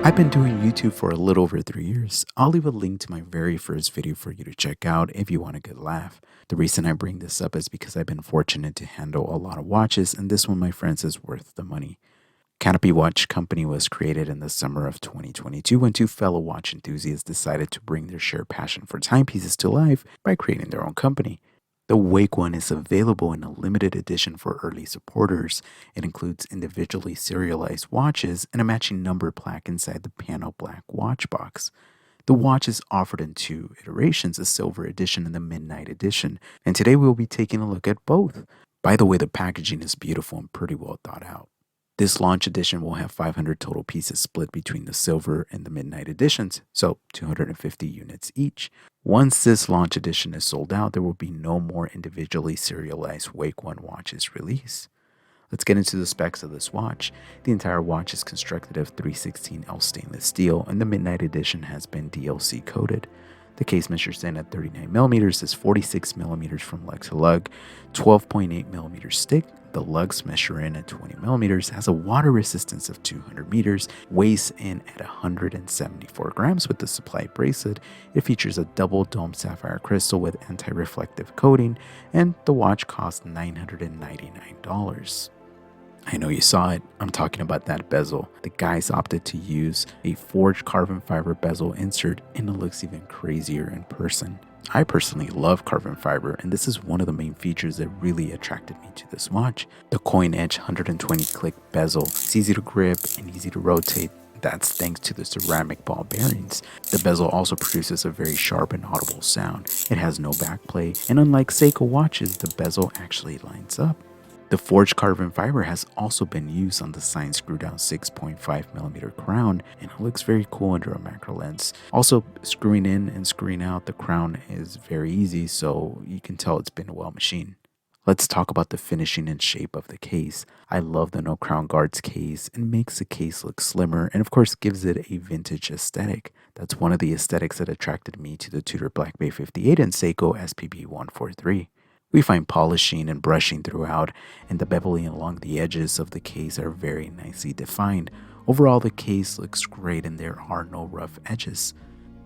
I've been doing YouTube for a little over 3 years. I'll leave a link to my very first video for you to check out if you want a good laugh. The reason I bring this up is because I've been fortunate to handle a lot of watches, and this one, my friends, is worth the money. Canopy Watch Company was created in the summer of 2022 when two fellow watch enthusiasts decided to bring their shared passion for timepieces to life by creating their own company. The Wake One is available in a limited edition for early supporters. It includes individually serialized watches and a matching number plaque inside the panel black watch box. The watch is offered in two iterations, a silver edition and the midnight edition, and today we will be taking a look at both. By the way, the packaging is beautiful and pretty well thought out. This launch edition will have 500 total pieces split between the silver and the midnight editions, so 250 units each. Once this launch edition is sold out, there will be no more individually serialized Wake One watches released. Let's get into the specs of this watch. The entire watch is constructed of 316L stainless steel, and the midnight edition has been DLC coated. The case measures in at 39mm, is 46mm from lug to lug, 12.8mm thick. The lugs measure in at 20mm, has a water resistance of 200 meters, weighs in at 174 grams with the supply bracelet. It features a double dome sapphire crystal with anti-reflective coating, and the watch costs $999. I know you saw it. I'm talking about that bezel. The guys opted to use a forged carbon fiber bezel insert, and it looks even crazier in person. I personally love carbon fiber, and this is one of the main features that really attracted me to this watch. The coin edge 120 click bezel. It's easy to grip and easy to rotate. That's thanks to the ceramic ball bearings. The bezel also produces a very sharp and audible sound. It has no backplay, and unlike SoCal watches, the bezel actually lines up. The forged carbon fiber has also been used on the signed screw down 6.5mm crown, and it looks very cool under a macro lens. Also, screwing in and screwing out the crown is very easy, so you can tell it's been well machined. Let's talk about the finishing and shape of the case. I love the no crown guards case. It makes the case look slimmer and of course gives it a vintage aesthetic. That's one of the aesthetics that attracted me to the Tudor Black Bay 58 and SoCal SPB 143. We find polishing and brushing throughout, and the beveling along the edges of the case are very nicely defined. Overall, the case looks great and there are no rough edges.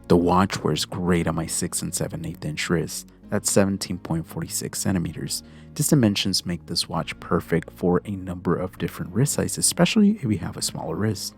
The watch wears great on my 6 and 7/8 inch wrist. That's 17.46 centimeters. These dimensions make this watch perfect for a number of different wrist sizes, especially if you have a smaller wrist.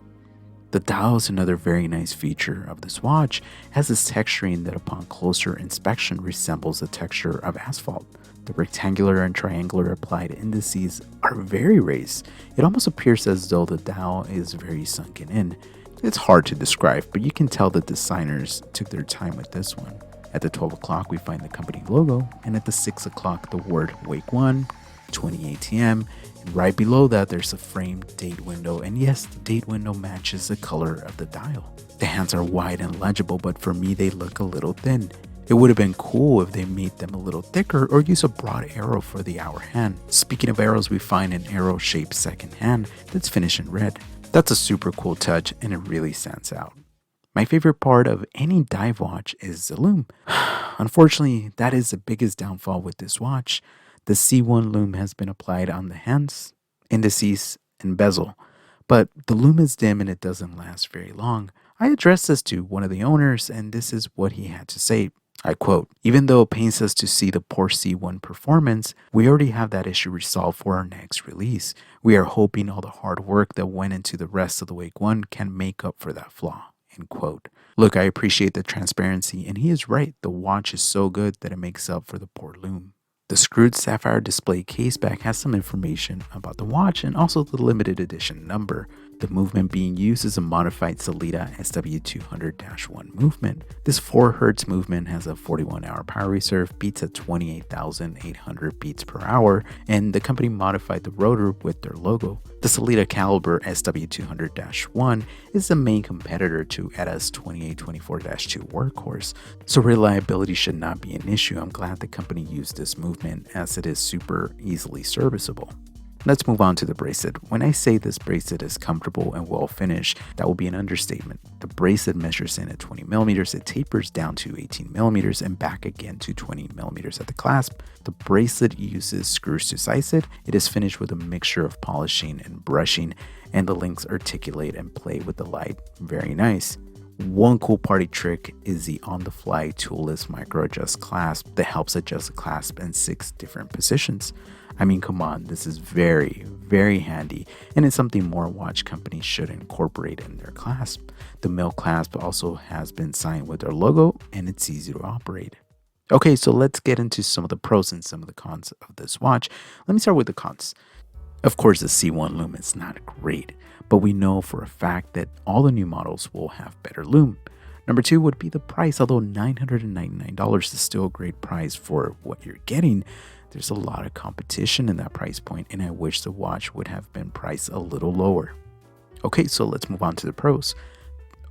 The dial is another very nice feature of this watch. It has this texturing that upon closer inspection resembles the texture of asphalt. The rectangular and triangular applied indices are very raised. It almost appears as though the dial is very sunken in. It's hard to describe, but you can tell the designers took their time with this one. At the 12 o'clock, we find the company logo, and at the 6 o'clock, the word Wake One, 20 ATM, and right below that, there's a framed date window, and yes, the date window matches the color of the dial. The hands are wide and legible, but for me, they look a little thin. It would have been cool if they made them a little thicker or use a broad arrow for the hour hand. Speaking of arrows, we find an arrow-shaped second hand that's finished in red. That's a super cool touch and it really stands out. My favorite part of any dive watch is the lume. Unfortunately, that is the biggest downfall with this watch. The C1 lume has been applied on the hands, indices, and bezel, but the lume is dim and it doesn't last very long. I addressed this to one of the owners and this is what he had to say. I quote, "Even though it pains us to see the poor C1 performance, we already have that issue resolved for our next release. We are hoping all the hard work that went into the rest of the Wake One can make up for that flaw." End quote. Look, I appreciate the transparency, and he is right. The watch is so good that it makes up for the poor lume. The screwed sapphire display case back has some information about the watch and also the limited edition number. The movement being used is a modified Sellita SW200-1 movement. This 4 Hz movement has a 41-hour power reserve, beats at 28,800 beats per hour, and the company modified the rotor with their logo. The Sellita caliber SW200-1 is the main competitor to ETA's 2824-2 workhorse, so reliability should not be an issue. I'm glad the company used this movement as it is super easily serviceable. Let's move on to the bracelet. When I say this bracelet is comfortable and well finished, that will be an understatement. The bracelet measures in at 20 millimeters, it tapers down to 18 millimeters and back again to 20 millimeters at the clasp. The bracelet uses screws to size it. It is finished with a mixture of polishing and brushing, and the links articulate and play with the light. Very nice. One cool party trick is the on-the-fly toolless micro adjust clasp that helps adjust the clasp in 6 different positions. I mean, come on, this is very, very handy, and it's something more watch companies should incorporate in their clasp. The male clasp also has been signed with their logo, and it's easy to operate. Okay, so let's get into some of the pros and some of the cons of this watch. Let me start with the cons. Of course, the C1 lume is not great, but we know for a fact that all the new models will have better lume. Number 2 would be the price. Although $999 is still a great price for what you're getting, there's a lot of competition in that price point, and I wish the watch would have been priced a little lower. Okay, so let's move on to the pros.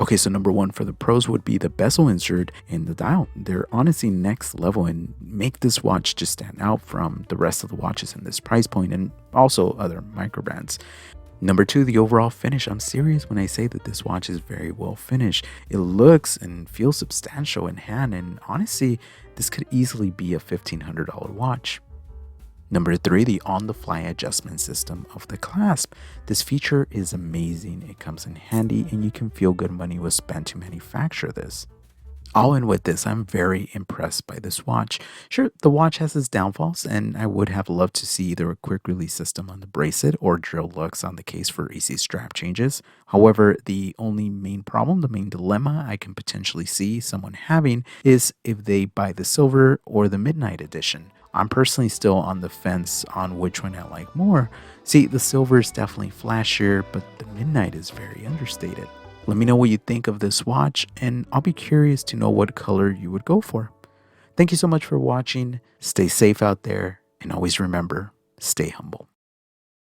Okay, so number 1 for the pros would be the bezel insert in the dial. They're honestly next level and make this watch just stand out from the rest of the watches in this price point and also other micro brands. Number 2, the overall finish. I'm serious when I say that this watch is very well finished. It looks and feels substantial in hand, and honestly, this could easily be a $1,500 watch. Number 3, the on-the-fly adjustment system of the clasp. This feature is amazing. It comes in handy, and you can feel good money was spent to manufacture this. All in with this, I'm very impressed by this watch. Sure, the watch has its downfalls, and I would have loved to see either a quick release system on the bracelet or drill lugs on the case for easy strap changes. However, the only main problem, the main dilemma I can potentially see someone having is if they buy the silver or the midnight edition. I'm personally still on the fence on which one I like more. See, the silver is definitely flashier, but the midnight is very understated. Let me know what you think of this watch, and I'll be curious to know what color you would go for. Thank you so much for watching. Stay safe out there, and always remember, stay humble.